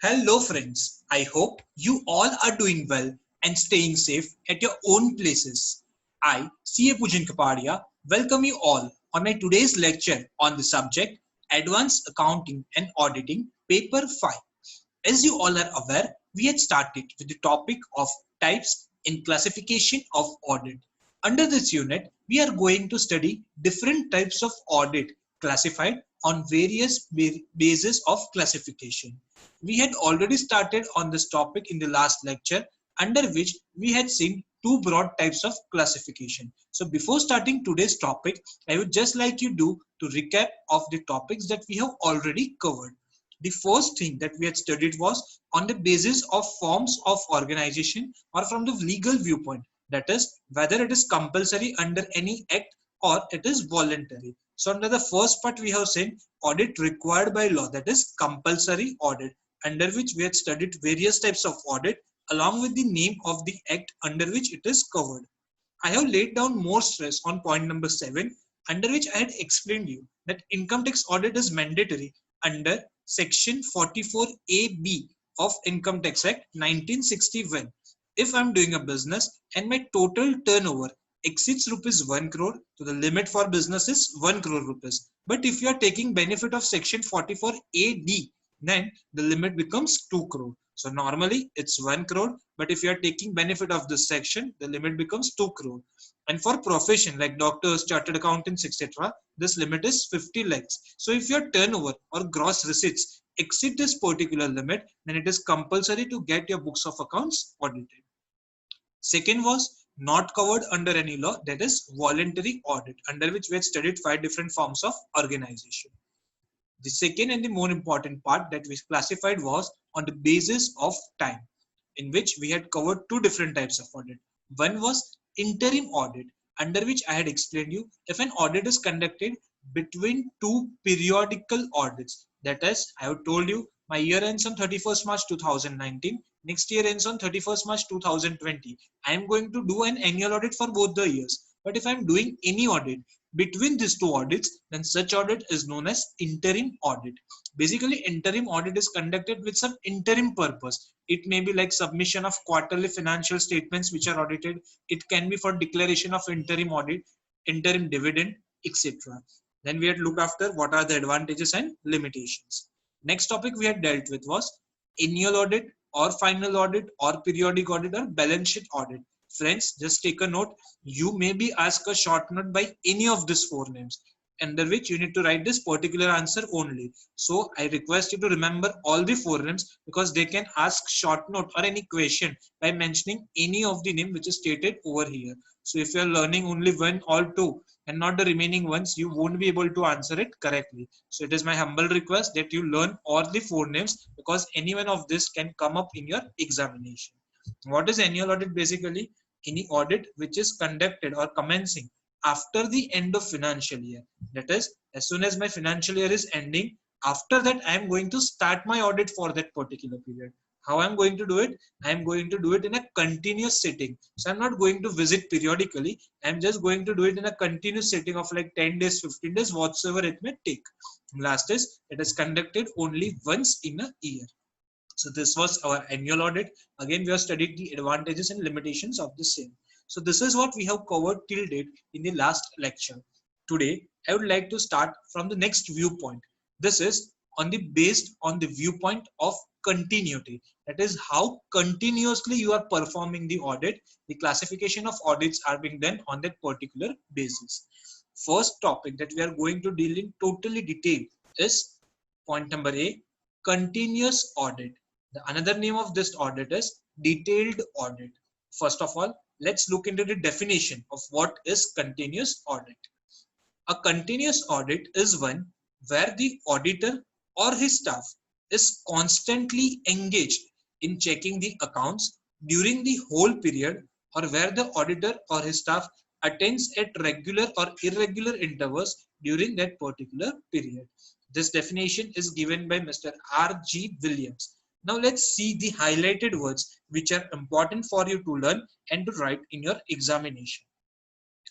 Hello friends, I hope you all are doing well and staying safe at your own places. I, CA Pujan Kapadia, welcome you all on my today's lecture on the subject Advanced Accounting and Auditing Paper 5. As you all are aware, we had started with the topic of types in classification of audit. Under this unit, we are going to study different types of audit classified on various bases of classification. We had already started on this topic in the last lecture, under which we had seen two broad types of classification. So before starting today's topic, I would just like you to recap of the topics that we have already covered. The first thing that we had studied was on the basis of forms of organization or from the legal viewpoint, that is whether it is compulsory under any act or it is voluntary. So under the first part we have seen audit required by law, that is compulsory audit, under which we had studied various types of audit along with the name of the act under which it is covered. I have laid down more stress on point number 7, under which I had explained you that income tax audit is mandatory under section 44AB of Income Tax Act 1961. If I'm doing a business and my total turnover exceeds rupees 1 crore, so the limit for business is 1 crore rupees. But if you are taking benefit of section 44AD, then the limit becomes 2 crore. So normally it's 1 crore, but if you are taking benefit of this section, the limit becomes 2 crore. And for profession like doctors, chartered accountants, etc., this limit is 50 lakhs. So if your turnover or gross receipts exceed this particular limit, then it is compulsory to get your books of accounts audited. Second was not covered under any law, that is voluntary audit, under which we had studied 5 different forms of organization. The second and the more important part that we classified was on the basis of time, in which we had covered 2 different types of audit. One was interim audit, under which I had explained you if an audit is conducted between 2 periodical audits. That is, I have told you my year ends on 31st March 2019, next year ends on 31st March 2020. I am going to do an annual audit for both the years. But if I am doing any audit between these 2 audits, then such audit is known as interim audit. Basically, interim audit is conducted with some interim purpose. It may be like submission of quarterly financial statements which are audited. It can be for declaration of interim audit, interim dividend, etc. Then we had looked after what are the advantages and limitations. Next topic we had dealt with was annual audit or final audit or periodic audit or balance sheet audit. Friends, just take a note. You may be asked a short note by any of these 4 names, under which you need to write this particular answer only. So I request you to remember all the 4 names because they can ask short note or any question by mentioning any of the name which is stated over here. So if you are learning only 1 or 2 and not the remaining ones, you won't be able to answer it correctly. So it is my humble request that you learn all the 4 names because any one of this can come up in your examination. What is annual audit basically? Any audit which is conducted or commencing after the end of financial year. That is, as soon as my financial year is ending, after that I am going to start my audit for that particular period. How I am going to do it? I am going to do it in a continuous sitting. So I am not going to visit periodically. I am just going to do it in a continuous sitting of like 10 days, 15 days, whatsoever it may take. Last is, it is conducted only once in a year. So this was our annual audit. Again, we have studied the advantages and limitations of the same. So this is what we have covered till date in the last lecture. Today, I would like to start from the next viewpoint. This is based on the viewpoint of continuity. That is how continuously you are performing the audit. The classification of audits are being done on that particular basis. First topic that we are going to deal in totally detail is point number A, continuous audit. The another name of this audit is detailed audit. First of all, let's look into the definition of what is continuous audit. A continuous audit is one where the auditor or his staff is constantly engaged in checking the accounts during the whole period, or where the auditor or his staff attends at regular or irregular intervals during that particular period. This definition is given by Mr. R.G. Williams. Now let's see the highlighted words which are important for you to learn and to write in your examination.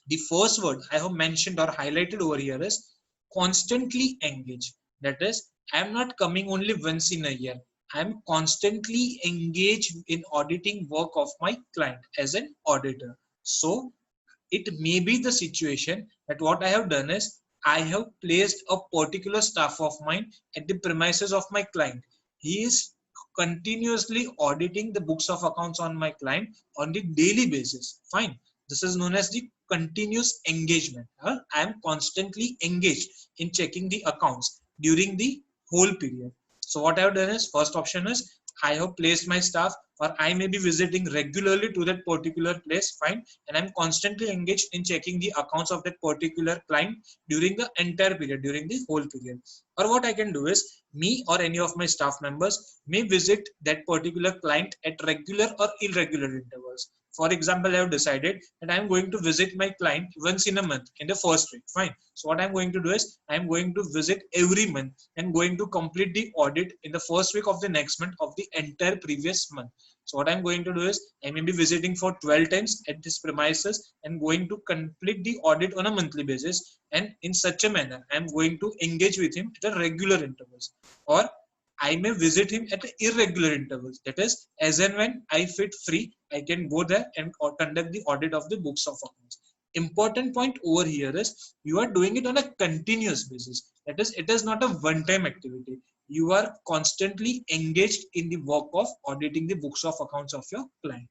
The first word I have mentioned or highlighted over here is constantly engaged. That is, I am not coming only once in a year. I'm constantly engaged in auditing work of my client as an auditor. So it may be the situation that what I have done is I have placed a particular staff of mine at the premises of my client. He is continuously auditing the books of accounts on my client on the daily basis. Fine. This is known as the continuous engagement. I am constantly engaged in checking the accounts during the whole period. So what I have done is, first option is I have placed my staff, or I may be visiting regularly to that particular place. Fine. And I'm constantly engaged in checking the accounts of that particular client during the entire period, during the whole period. Or what I can do is, me or any of my staff members may visit that particular client at regular or irregular intervals. For example, I have decided that I'm going to visit my client once in a month in the first week. Fine. So what I'm going to do is I'm going to visit every month and going to complete the audit in the first week of the next month of the entire previous month. So what I'm going to do is I may be visiting for 12 times at this premises and going to complete the audit on a monthly basis. And in such a manner, I'm going to engage with him at a regular intervals. Or I may visit him at irregular intervals. That is, as and when I fit free, I can go there and conduct the audit of the books of accounts. Important point over here is you are doing it on a continuous basis. That is, it is not a one-time activity. You are constantly engaged in the work of auditing the books of accounts of your client.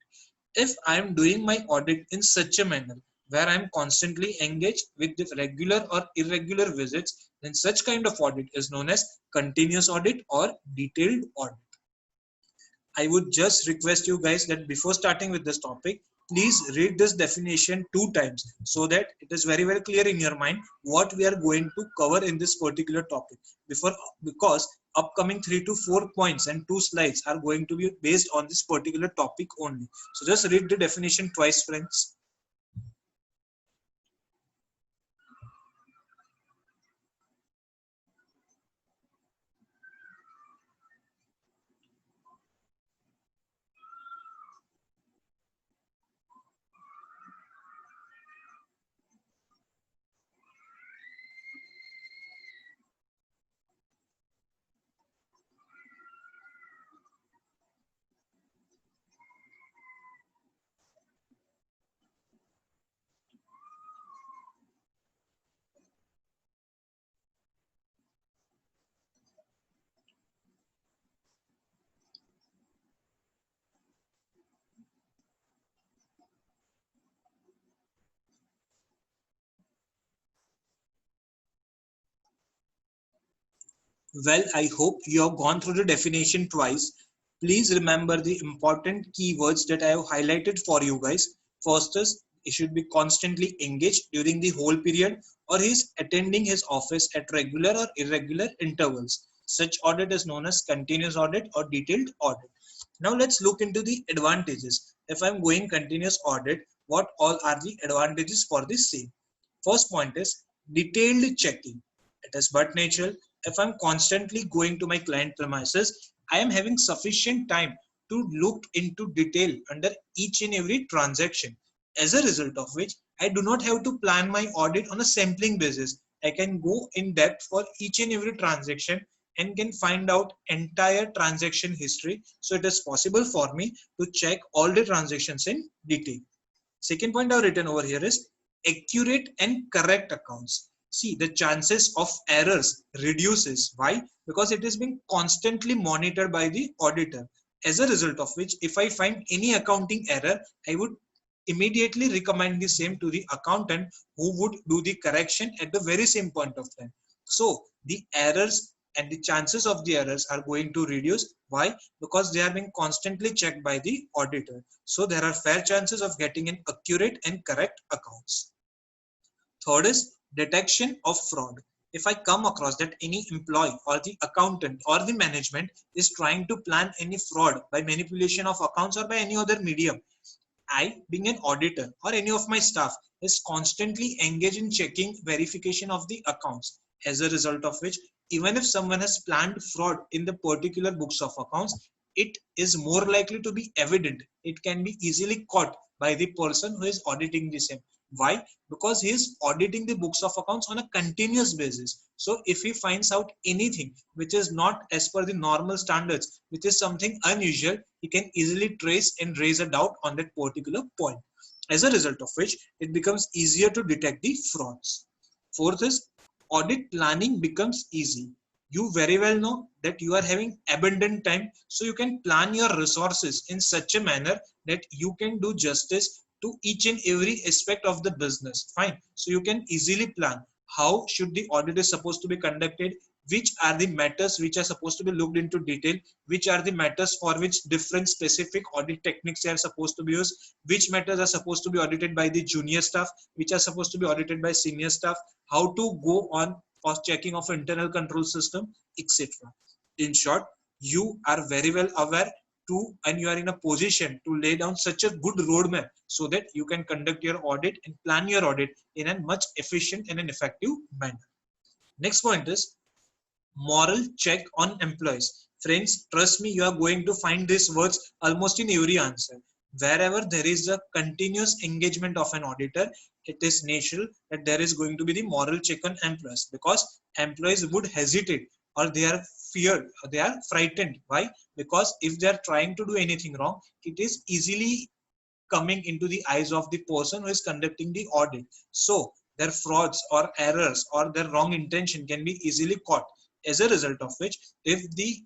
If I am doing my audit in such a manner where I am constantly engaged with the regular or irregular visits, then such kind of audit is known as continuous audit or detailed audit. I would just request you guys that before starting with this topic, please read this definition 2 times so that it is very, very clear in your mind what we are going to cover in this particular topic. Because upcoming 3 to 4 points and 2 slides are going to be based on this particular topic only. So just read the definition twice, friends. Well, I hope you have gone through the definition twice. Please remember the important keywords that I have highlighted for you guys. First is he should be constantly engaged during the whole period, or he is attending his office at regular or irregular intervals. Such audit is known as continuous audit or detailed audit. Now let's look into the advantages. If I'm going continuous audit, what all are the advantages for this same? First point is detailed checking. It is but natural. If I'm constantly going to my client premises, I am having sufficient time to look into detail under each and every transaction. As a result of which, I do not have to plan my audit on a sampling basis. I can go in depth for each and every transaction and can find out entire transaction history. So it is possible for me to check all the transactions in detail. Second point I've written over here is accurate and correct accounts. See, the chances of errors reduces. Why? Because it is being constantly monitored by the auditor. As a result of which, if I find any accounting error, I would immediately recommend the same to the accountant who would do the correction at the very same point of time. So the errors and the chances of the errors are going to reduce. Why? Because they are being constantly checked by the auditor. So there are fair chances of getting an accurate and correct accounts. Third is detection of fraud. If I come across that any employee or the accountant or the management is trying to plan any fraud by manipulation of accounts or by any other medium, I, being an auditor or any of my staff, is constantly engaged in checking verification of the accounts. As a result of which, even if someone has planned fraud in the particular books of accounts, it is more likely to be evident. It can be easily caught by the person who is auditing the same. Why? Because he is auditing the books of accounts on a continuous basis. So if he finds out anything which is not as per the normal standards, which is something unusual, he can easily trace and raise a doubt on that particular point. As a result of which, it becomes easier to detect the frauds. Fourth is audit planning becomes easy. You very well know that you are having abundant time, so you can plan your resources in such a manner that you can do justice to each and every aspect of the business. Fine. So you can easily plan how should the audit is supposed to be conducted, which are the matters which are supposed to be looked into detail, which are the matters for which different specific audit techniques are supposed to be used, which matters are supposed to be audited by the junior staff, which are supposed to be audited by senior staff, how to go on for checking of internal control system, etc. In short, you are very well aware to, and you are in a position to lay down such a good roadmap so that you can conduct your audit and plan your audit in a much efficient and an effective manner. Next point is moral check on employees. Friends, trust me, you are going to find these words almost in every answer. Wherever there is a continuous engagement of an auditor, it is natural that there is going to be the moral check on employees, because employees would hesitate or they are feared or they are frightened. Why? Because if they are trying to do anything wrong, it is easily coming into the eyes of the person who is conducting the audit. So their frauds or errors or their wrong intention can be easily caught. As a result of which, if the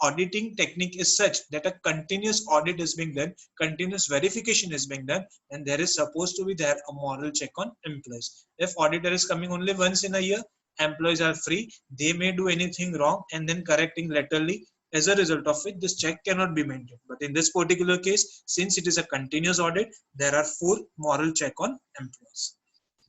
auditing technique is such that a continuous audit is being done, continuous verification is being done, and there is supposed to be there a moral check on employees. If auditor is coming only once in a year, employees are free, they may do anything wrong and then correcting laterally. As a result of it, this check cannot be maintained. But in this particular case, since it is a continuous audit, there are 4 moral check on employees.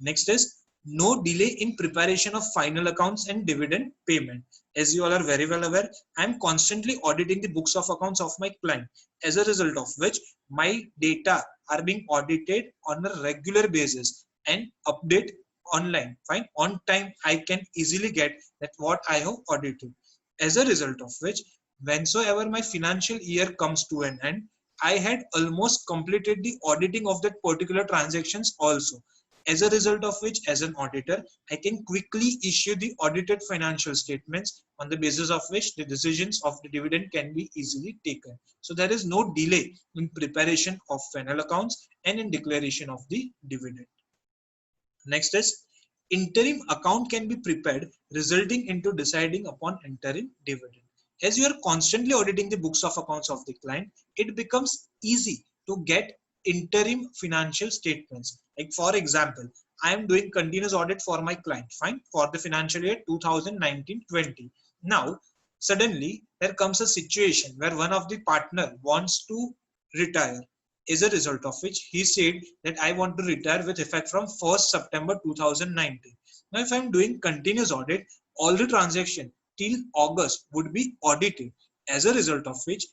Next is no delay in preparation of final accounts and dividend payment. As you all are very well aware, I am constantly auditing the books of accounts of my client, as a result of which my data are being audited on a regular basis and update online. Fine. On time, I can easily get that what I have audited. As a result of which, whensoever my financial year comes to an end, I had almost completed the auditing of that particular transactions also. As a result of which, as an auditor, I can quickly issue the audited financial statements, on the basis of which the decisions of the dividend can be easily taken. So there is no delay in preparation of final accounts and in declaration of the dividend. Next is interim account can be prepared, resulting into deciding upon interim dividend. As you are constantly auditing the books of accounts of the client, it becomes easy to get interim financial statements. Like for example, I am doing continuous audit for my client, fine, for the financial year 2019-20. Now, suddenly there comes a situation where one of the partner wants to retire, as a result of which he said that I want to retire with effect from 1st September 2019. Now, if I'm doing continuous audit, all the transaction till August would be audited, as a result of which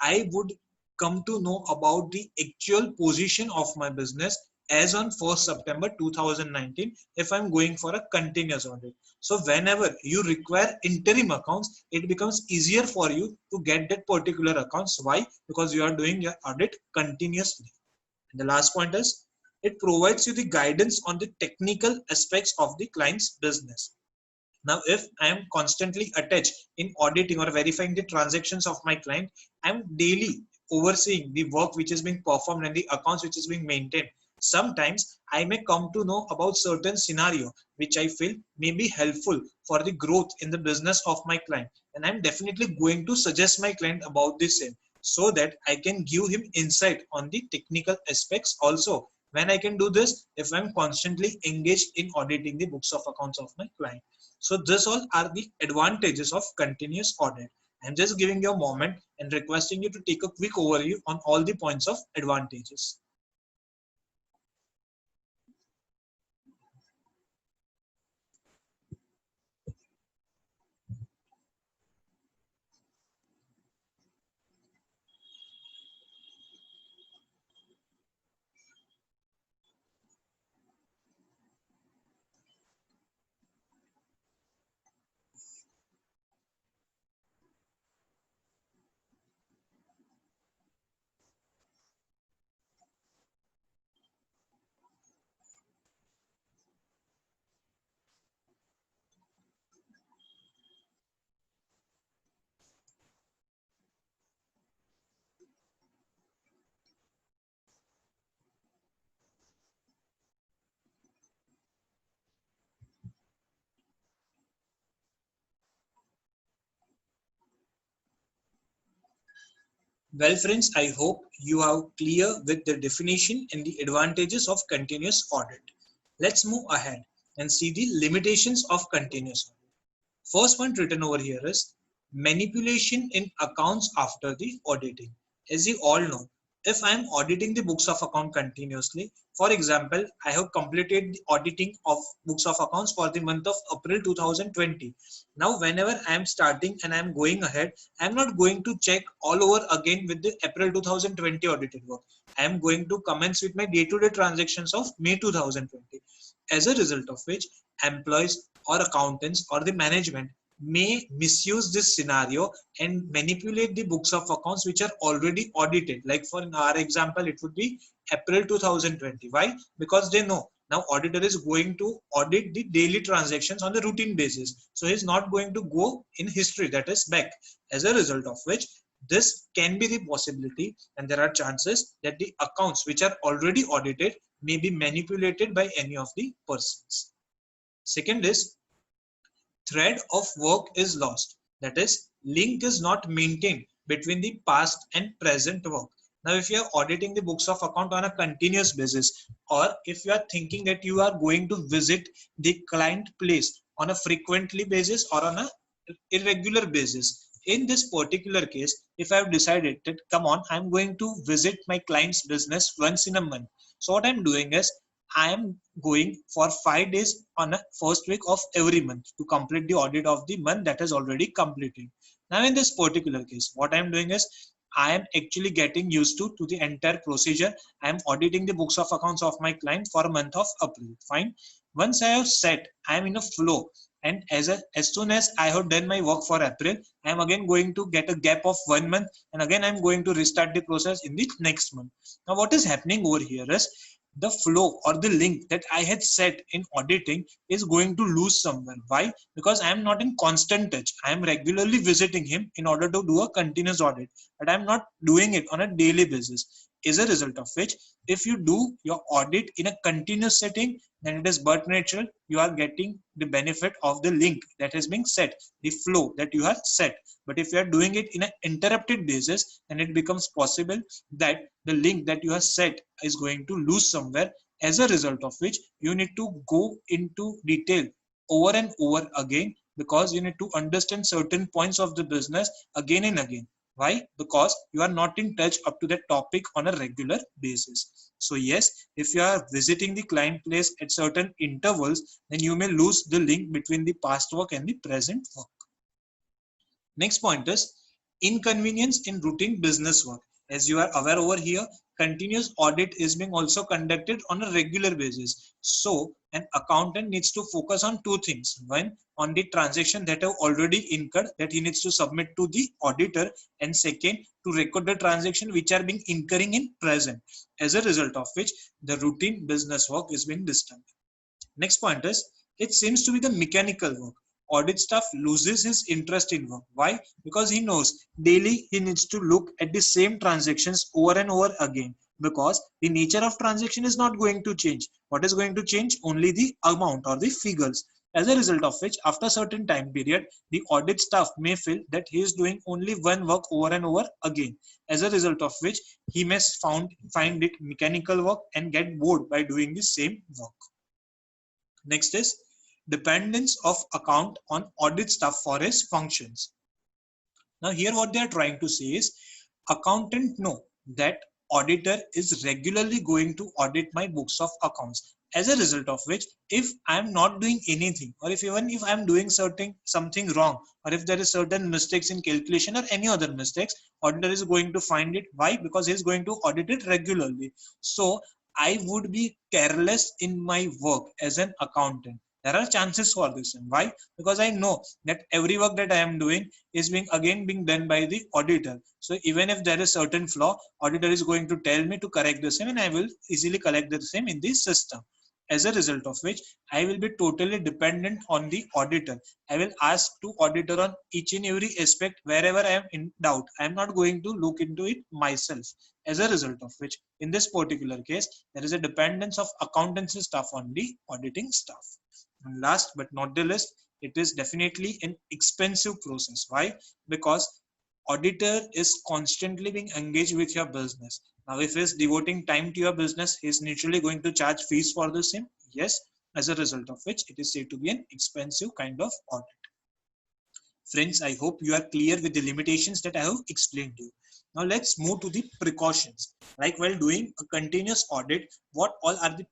I would come to know about the actual position of my business as on 1st September 2019 if I'm going for a continuous audit. So whenever you require interim accounts, it becomes easier for you to get that particular accounts. Why? Because you are doing your audit continuously. And the last point is it provides you the guidance on the technical aspects of the client's business. Now, if I am constantly attached in auditing or verifying the transactions of my client, I am daily overseeing the work which is being performed and the accounts which is being maintained. Sometimes I may come to know about certain scenario which I feel may be helpful for the growth in the business of my client, and I'm definitely going to suggest my client about the same, so that I can give him insight on the technical aspects also. When I can do this, if I'm constantly engaged in auditing the books of accounts of my client. So this all are the advantages of continuous audit. I'm just giving you a moment and requesting you to take a quick overview on all the points of advantages. Well, friends, I hope you are clear with the definition and the advantages of continuous audit. Let's move ahead and see the limitations of continuous audit. First one written over here is manipulation in accounts after the auditing. As you all know, if I am auditing the books of account continuously, for example, I have completed the auditing of books of accounts for the month of April 2020. Now, whenever I am starting and I am going ahead, I am not going to check all over again with the April 2020 audited work. I am going to commence with my day-to-day transactions of May 2020. As a result of which, employees or accountants or the management may misuse this scenario and manipulate the books of accounts which are already audited. Like for our example, it would be April 2020. Why? Because they know now auditor is going to audit the daily transactions on the routine basis. So he's not going to go in history, that is back. As a result of which, this can be the possibility, and there are chances that the accounts which are already audited may be manipulated by any of the persons. Second is thread of work is lost. That is, link is not maintained between the past and present work. Now, if you are auditing the books of account on a continuous basis, or if you are thinking that you are going to visit the client place on a frequently basis or on a irregular basis, in this particular case, if I have decided that come on, I'm going to visit my client's business once in a month. So what I'm doing is I am going for 5 days on a first week of every month to complete the audit of the month that is already completed. Now in this particular case, what I am doing is I am actually getting used to the entire procedure. I am auditing the books of accounts of my client for a month of April. Fine. Once I have set, I am in a flow. And as soon as I have done my work for April, I am again going to get a gap of 1 month, and again I'm going to restart the process in the next month. Now what is happening over here is the flow or the link that I had set in auditing is going to lose somewhere. Why? Because I am not in constant touch. I am regularly visiting him in order to do a continuous audit, but I am not doing it on a daily basis. As a result of which, if you do your audit in a continuous setting, then it is but natural you are getting the benefit of the link that is being set, the flow that you have set. But if you are doing it in an interrupted basis, then it becomes possible that the link that you have set is going to lose somewhere, as a result of which you need to go into detail over and over again, because you need to understand certain points of the business again and again. Why? Because you are not in touch up to that topic on a regular basis. So yes, if you are visiting the client place at certain intervals, then you may lose the link between the past work and the present work. Next point is inconvenience in routine business work. As you are aware over here, continuous audit is being also conducted on a regular basis. So an accountant needs to focus on two things. One, on the transaction that have already incurred that he needs to submit to the auditor, and second, to record the transaction which are being incurring in present, as a result of which the routine business work is being disturbed. Next point is, it seems to be the mechanical work. Audit staff loses his interest in work. Why? Because he knows daily he needs to look at the same transactions over and over again, because the nature of transaction is not going to change. What is going to change? Only the amount or the figures. As a result of which, after a certain time period, the audit staff may feel that he is doing only one work over and over again. As a result of which, he may find it mechanical work and get bored by doing the same work. Next is dependence of account on audit staff for his functions. Now here what they are trying to say is accountant know that auditor is regularly going to audit my books of accounts. As a result of which, if I am not doing anything, or if even if I am doing something wrong, or if there is certain mistakes in calculation or any other mistakes, auditor is going to find it. Why? Because he is going to audit it regularly. So I would be careless in my work as an accountant. There are chances for this. And why? Because I know that every work that I am doing is being done by the auditor. So even if there is certain flaw, auditor is going to tell me to correct the same, and I will easily correct the same in the system. As a result of which, I will be totally dependent on the auditor. I will ask to auditor on each and every aspect wherever I am in doubt. I am not going to look into it myself. As a result of which, in this particular case, there is a dependence of accountancy staff on the auditing staff. And last but not the least, it is definitely an expensive process. Why? Because Auditor is constantly being engaged with your business. Now, if he's devoting time to your business, he's naturally going to charge fees for the same. Yes, as a result of which it is said to be an expensive kind of audit. Friends, I hope you are clear with the limitations that I have explained to you. Now let's move to the precautions. Like while doing a continuous audit, what all are the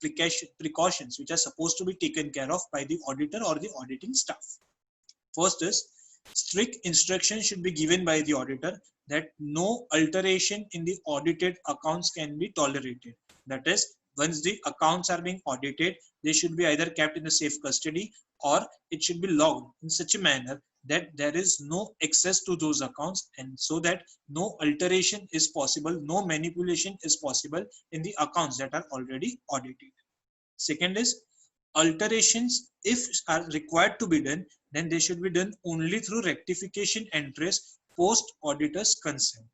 precautions which are supposed to be taken care of by the auditor or the auditing staff? First is strict instructions should be given by the auditor that no alteration in the audited accounts can be tolerated. That is, once the accounts are being audited, they should be either kept in the safe custody or it should be logged in such a manner that there is no access to those accounts, and so that no alteration is possible, no manipulation is possible in the accounts that are already audited. Second is alterations, if are required to be done, then they should be done only through rectification entries post auditor's consent.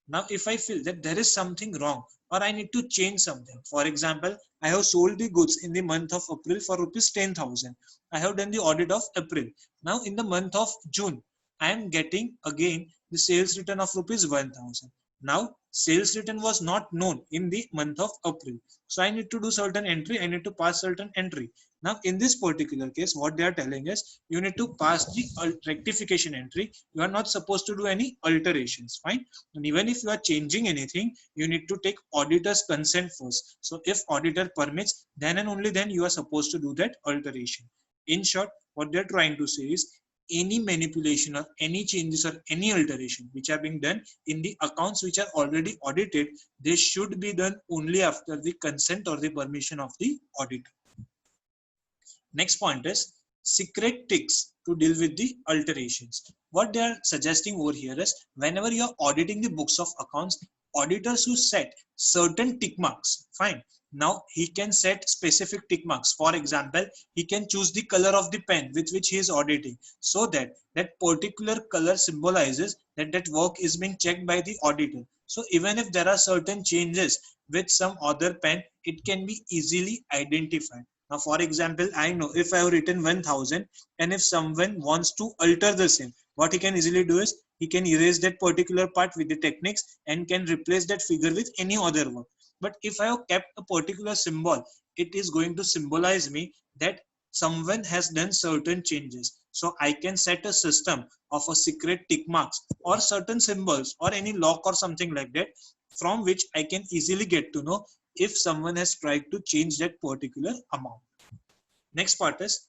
Now, if I feel that there is something wrong or I need to change something, for example, I have sold the goods in the month of April for rupees 10,000. I have done the audit of April. Now, in the month of June, I am getting again the sales return of rupees 1,000. Now, sales return was not known in the month of April. So I need to do certain entry. I need to pass certain entry. Now, in this particular case, what they are telling us, you need to pass the rectification entry. You are not supposed to do any alterations. Fine. And even if you are changing anything, you need to take auditor's consent first. So if auditor permits, then and only then you are supposed to do that alteration. In short, what they're trying to say is any manipulation or any changes or any alteration which are being done in the accounts which are already audited, they should be done only after the consent or the permission of the auditor. Next point is secret ticks to deal with the alterations. What they are suggesting over here is whenever you are auditing the books of accounts, auditors who set certain tick marks, fine. Now he can set specific tick marks. For example, he can choose the color of the pen with which he is auditing, so that that particular color symbolizes that that work is being checked by the auditor. So even if there are certain changes with some other pen, it can be easily identified. Now, for example, I know if I have written 1,000 and if someone wants to alter the same, what he can easily do is he can erase that particular part with the techniques and can replace that figure with any other work. But if I have kept a particular symbol, it is going to symbolize me that someone has done certain changes. So I can set a system of a secret tick marks or certain symbols or any lock or something like that, from which I can easily get to know if someone has tried to change that particular amount. Next part is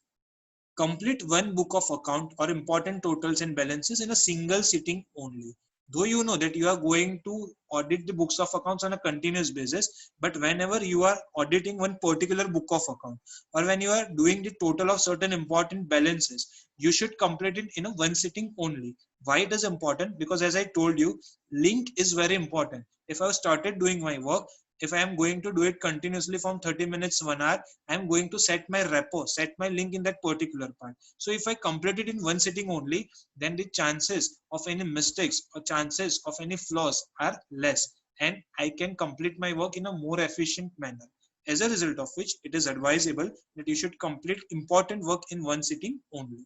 complete one book of account or important totals and balances in a single sitting only. Though you know that you are going to audit the books of accounts on a continuous basis, but whenever you are auditing one particular book of account or when you are doing the total of certain important balances, you should complete it in a one sitting only. Why it is important? Because as I told you, link is very important. If I have started doing my work, if I am going to do it continuously from 30 minutes, 1 hour, I am going to set my repo, set my link in that particular part. So if I complete it in one sitting only, then the chances of any mistakes or chances of any flaws are less, and I can complete my work in a more efficient manner. As a result of which, it is advisable that you should complete important work in one sitting only.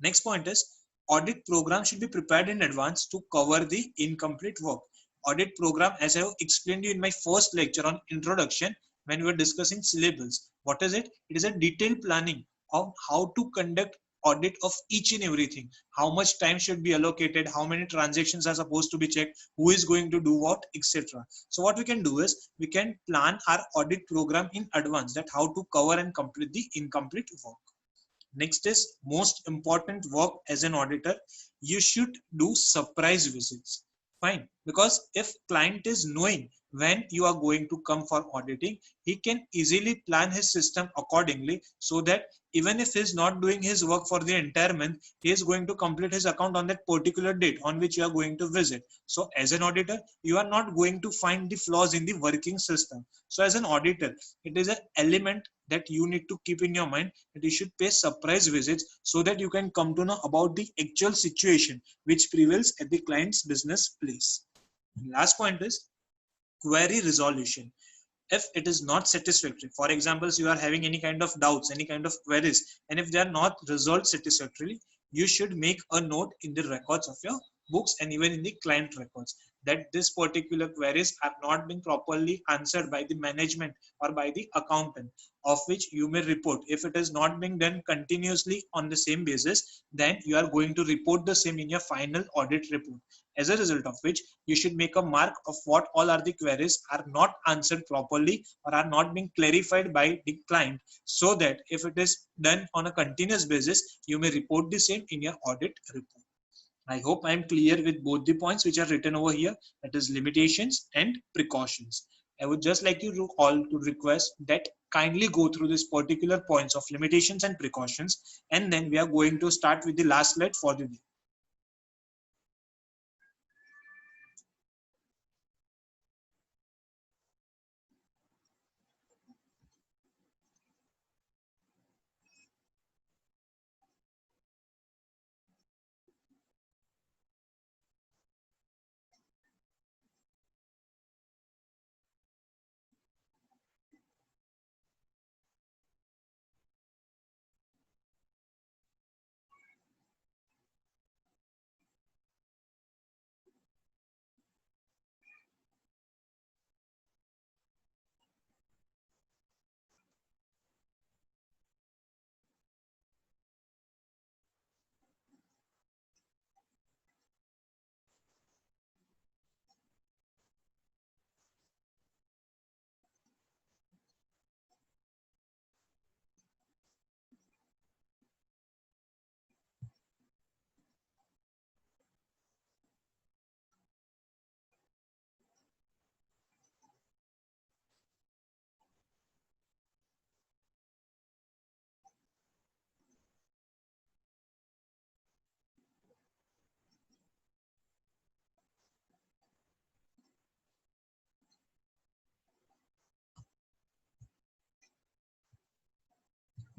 Next point is audit program should be prepared in advance to cover the incomplete work. Audit program, as I have explained you in my first lecture on introduction when we were discussing syllables. What is it? It is a detailed planning of how to conduct audit of each and everything. How much time should be allocated, how many transactions are supposed to be checked, who is going to do what, etc. So what we can do is we can plan our audit program in advance, that how to cover and complete the incomplete work. Next is most important work as an auditor. You should do surprise visits. Fine, because if client is knowing when you are going to come for auditing, he can easily plan his system accordingly, so that even if he's not doing his work for the entire month, he is going to complete his account on that particular date on which you are going to visit. So as an auditor, you are not going to find the flaws in the working system. So as an auditor, it is an element that you need to keep in your mind, that you should pay surprise visits so that you can come to know about the actual situation which prevails at the client's business place. Last point is query resolution. If it is not satisfactory, for example, you are having any kind of doubts, any kind of queries, and if they are not resolved satisfactorily, you should make a note in the records of your books and even in the client records, that this particular queries are not being properly answered by the management or by the accountant, of which you may report. If it is not being done continuously on the same basis, then you are going to report the same in your final audit report. As a result of which, you should make a mark of what all are the queries are not answered properly or are not being clarified by the client, so that if it is done on a continuous basis, you may report the same in your audit report. I hope I am clear with both the points which are written over here, that is limitations and precautions. I would just like you all to request that kindly go through this particular points of limitations and precautions, and then we are going to start with the last slide for the day.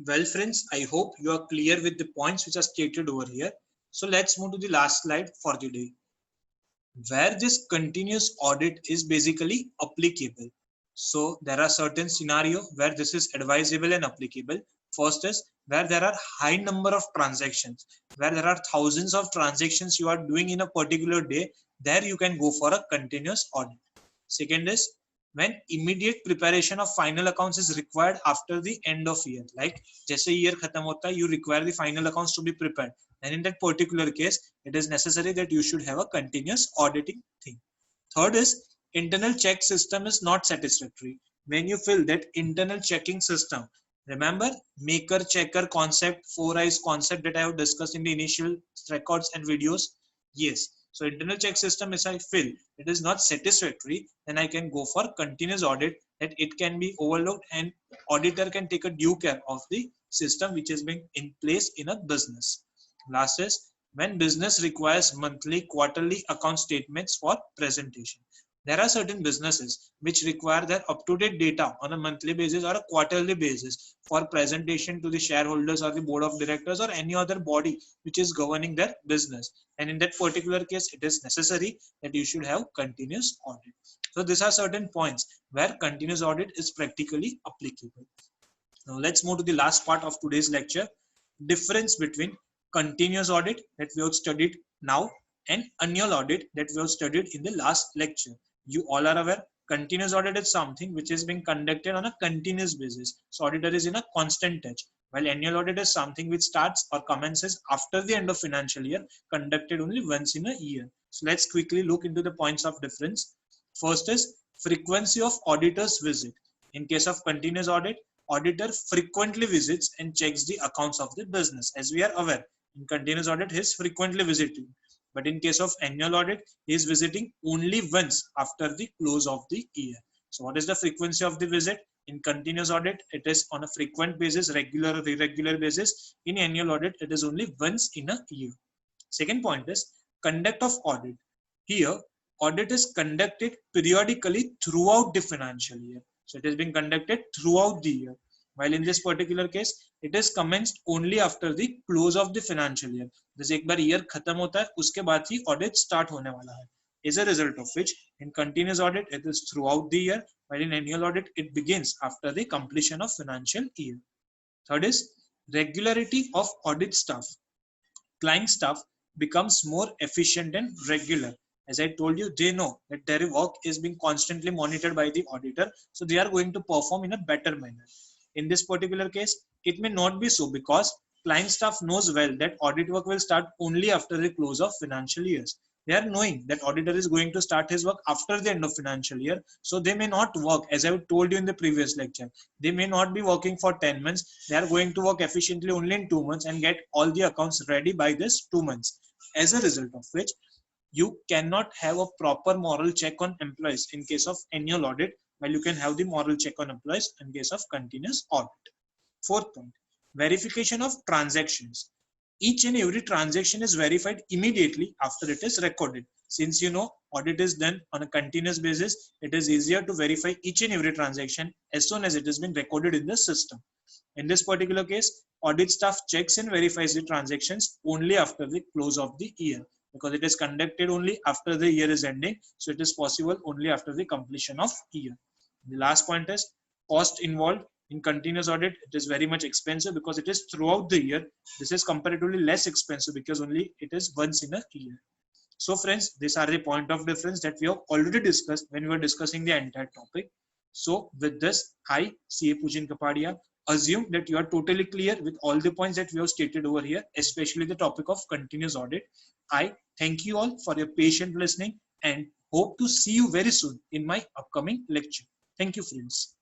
Well, friends, I hope you are clear with the points which are stated over here. So let's move to the last slide for the day, where this continuous audit is basically applicable. So there are certain scenarios where this is advisable and applicable. First is where there are high number of transactions, where there are thousands of transactions you are doing in a particular day, there you can go for a continuous audit. Second is when immediate preparation of final accounts is required after the end of year, like जैसे year खत्म होता है, you require the final accounts to be prepared, and in that particular case it is necessary that you should have a continuous auditing thing. Third is internal check system is not satisfactory. When you feel that internal checking system, remember maker checker concept, four eyes concept that I have discussed in the initial records and videos. Yes, so internal check system, if I feel it is not satisfactory, then I can go for continuous audit, that it can be overlooked and auditor can take a due care of the system which is being in place in a business. Last is when business requires monthly, quarterly account statements for presentation. There are certain businesses which require their up-to-date data on a monthly basis or a quarterly basis for presentation to the shareholders or the board of directors or any other body which is governing their business. And in that particular case, it is necessary that you should have continuous audit. So these are certain points where continuous audit is practically applicable. Now let's move to the last part of today's lecture, difference between continuous audit that we have studied now and annual audit that we have studied in the last lecture. You all are aware continuous audit is something which is being conducted on a continuous basis. So auditor is in a constant touch, while annual audit is something which starts or commences after the end of financial year, conducted only once in a year. So let's quickly look into the points of difference. First is frequency of auditor's visit. In case of continuous audit, auditor frequently visits and checks the accounts of the business. As we are aware, in continuous audit, he is frequently visiting. But in case of annual audit, he is visiting only once after the close of the year. So what is the frequency of the visit? In continuous audit, it is on a frequent basis, regular or irregular basis. In annual audit, it is only once in a year. Second point is conduct of audit. Here, audit is conducted periodically throughout the financial year. So it is being conducted throughout the year. While in this particular case, it is commenced only after the close of the financial year. जैसे एक बार year खत्म होता है, उसके बाद ही audit start होने वाला है. As a result of which, in continuous audit, it is throughout the year, while in annual audit, it begins after the completion of financial year. Third is regularity of audit staff. Client staff becomes more efficient and regular. As I told you, they know that their work is being constantly monitored by the auditor, so they are going to perform in a better manner. In this particular case, it may not be so because client staff knows well that audit work will start only after the close of financial years. They are knowing that auditor is going to start his work after the end of financial year, so they may not work, as I told you in the previous lecture, they may not be working for 10 months. They are going to work efficiently only in 2 months and get all the accounts ready by this 2 months. As a result of which, you cannot have a proper moral check on employees in case of annual audit, while you can have the moral check on employees in case of continuous audit. Fourth point, verification of transactions. Each and every transaction is verified immediately after it is recorded. Since audit is done on a continuous basis, it is easier to verify each and every transaction as soon as it has been recorded in the system. In this particular case, audit staff checks and verifies the transactions only after the close of the year, because it is conducted only after the year is ending, so it is possible only after the completion of year. The last point is cost involved in continuous audit. It is very much expensive because it is throughout the year. This is comparatively less expensive because only it is once in a year. So friends, these are the point of difference that we have already discussed when we were discussing the entire topic. So with this, I, CA Pujin Kapadia, assume that you are totally clear with all the points that we have stated over here, especially the topic of continuous audit. I thank you all for your patient listening and hope to see you very soon in my upcoming lecture. Thank you, friends.